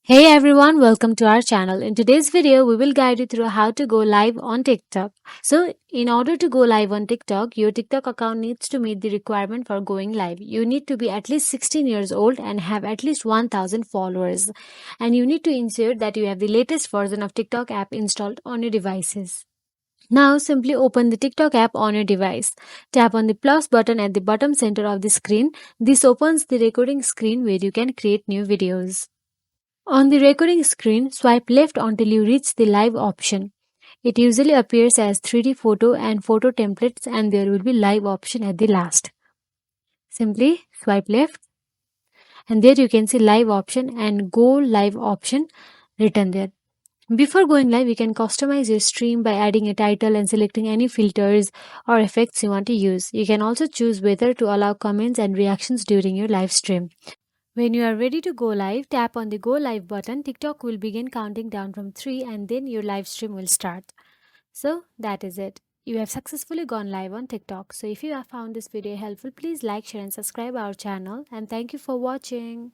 Hey everyone, welcome to our channel. In today's video, we will guide you through how to go live on TikTok. So, in order to go live on TikTok, your TikTok account needs to meet the requirement for going live. You need to be at least 16 years old and have at least 1000 followers. And you need to ensure that you have the latest version of TikTok app installed on your devices. Now, simply open the TikTok app on your device. Tap on the plus button at the bottom center of the screen. This opens the recording screen where you can create new videos. On the recording screen, swipe left until you reach the live option. It usually appears as 3D photo and photo templates, and there will be live option at the last. Simply swipe left, and there you can see live option and go live option written there. Before going live, you can customize your stream by adding a title and selecting any filters or effects you want to use. You can also choose whether to allow comments and reactions during your live stream. When you are ready to go live, tap on the Go Live button. TikTok will begin counting down from 3 and then your live stream will start. So that is it. You have successfully gone live on TikTok. So if you have found this video helpful, please like, share and subscribe our channel and thank you for watching.